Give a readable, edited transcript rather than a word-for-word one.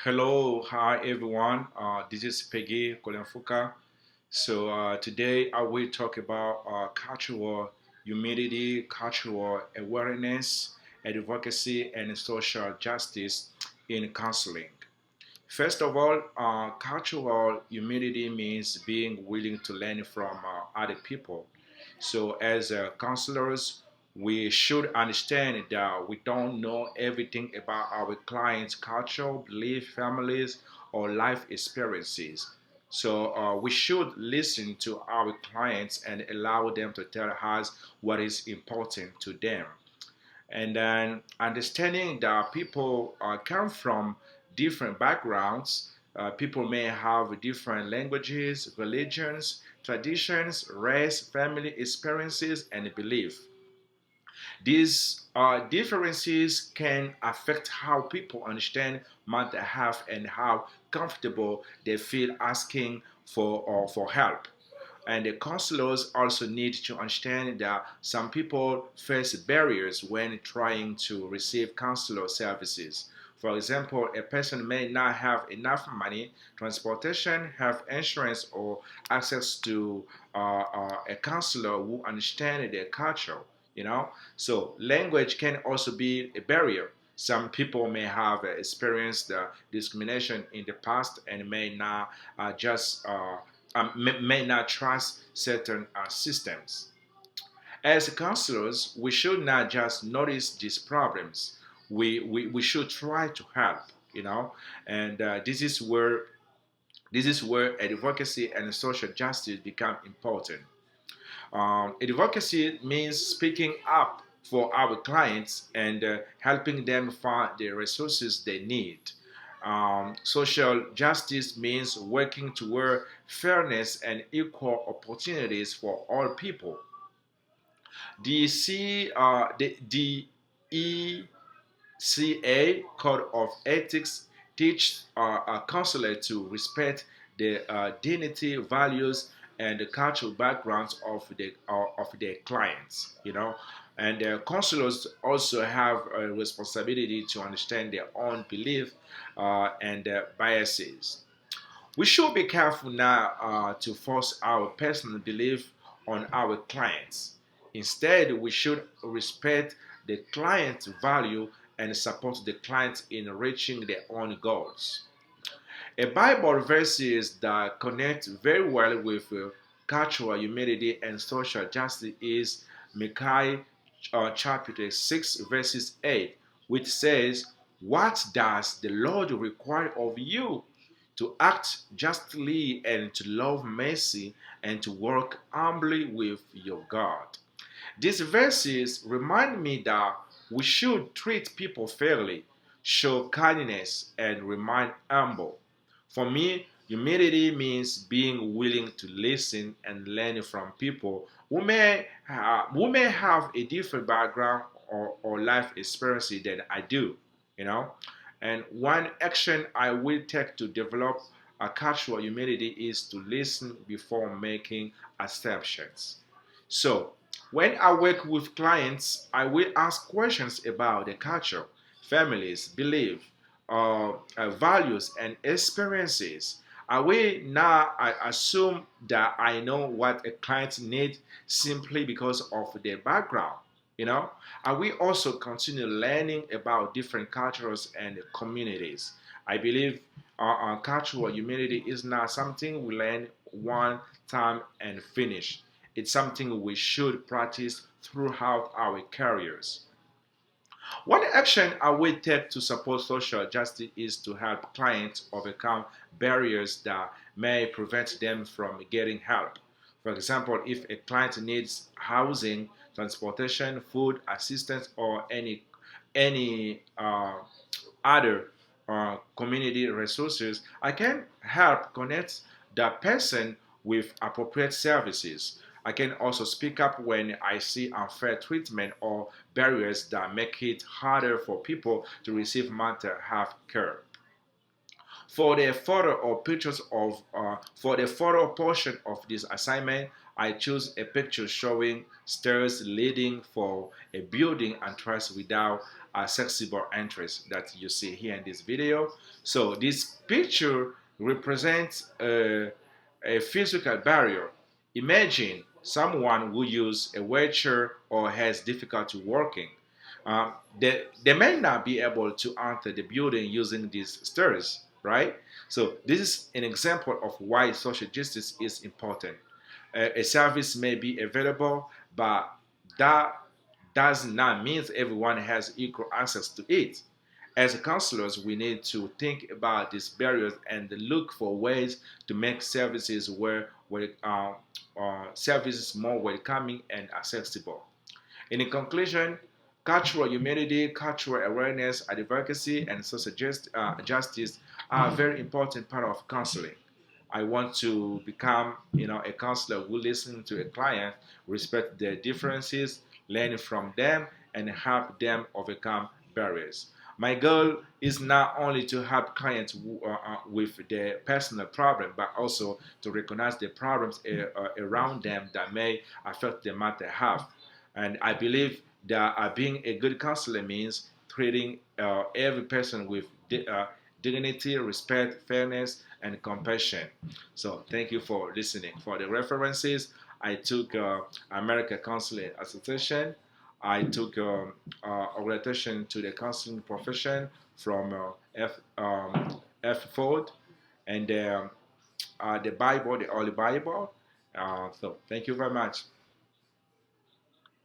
Hello, hi everyone. This is Peggy Kolenfuka. Today I will talk about cultural humility, cultural awareness, advocacy, and social justice in counseling. First of all, cultural humility means being willing to learn from other people. So, as counselors, we should understand that we don't know everything about our clients' culture, belief, families, or life experiences. We should listen to our clients and allow them to tell us what is important to them. And then understanding that people come from different backgrounds. People may have different languages, religions, traditions, race, family experiences, and belief. These differences can affect how people understand mental health and how comfortable they feel asking for help. And the counselors also need to understand that some people face barriers when trying to receive counselor services. For example, a person may not have enough money, transportation, health insurance, or access to a counselor who understands their culture. You know, so language can also be a barrier. Some people may have experienced discrimination in the past and may not just may not trust certain systems. As counselors, we should not just notice these problems. We should try to help, you know, and this is where advocacy and social justice become important. Advocacy means speaking up for our clients and helping them find the resources they need. Social justice means working toward fairness and equal opportunities for all people. The ECA Code of Ethics teach a counselor to respect the dignity, values, and the cultural backgrounds of their clients. You know, and counselors also have a responsibility to understand their own belief and biases. We should be careful now to force our personal belief on our clients. Instead, we should respect the client's value and support the client in reaching their own goals. A Bible verses that connect very well with cultural humility and social justice is Micaiah chapter 6 verses 8, which says, "What does the Lord require of you? To act justly and to love mercy and to work humbly with your God." These verses remind me that we should treat people fairly, show kindness, and remain humble. For me, humility means being willing to listen and learn from people who may have a different background or life experience than I do, you know. And one action I will take to develop a cultural humility is to listen before making assumptions. So, when I work with clients, I will ask questions about the culture, families, belief, values, and experiences. I will not assume that I know what a client needs simply because of their background. You know, I will also continue learning about different cultures and communities. I believe cultural humility is not something we learn one time and finish. It's something we should practice throughout our careers. One action I will take to support social justice is to help clients overcome barriers that may prevent them from getting help. For example, if a client needs housing, transportation, food assistance, or any other community resources, I can help connect that person with appropriate services. I can also speak up when I see unfair treatment or barriers that make it harder for people to receive mental health care. For the photo portion of this assignment, I choose a picture showing stairs leading for a building entrance without accessible interest that you see here in this video. So this picture represents a physical barrier. Imagine someone who uses a wheelchair or has difficulty walking. They may not be able to enter the building using these stairs, right? So this is an example of why social justice is important. A service may be available, but that does not mean everyone has equal access to it. As counselors, we need to think about these barriers and look for ways to make services more welcoming and accessible. In conclusion, cultural humanity, cultural awareness, advocacy, and social justice are a very important part of counseling. I want to become, a counselor who listens to a client, respect their differences, learn from them, and help them overcome barriers. My goal is not only to help clients with their personal problem, but also to recognize the problems around them that may affect their mental health. And I believe that being a good counselor means treating every person with dignity, respect, fairness, and compassion. So thank you for listening. For the references, I took American Counseling Association. I took orientation to the counseling profession from F. Ford, and the Bible, the Holy Bible. So thank you very much.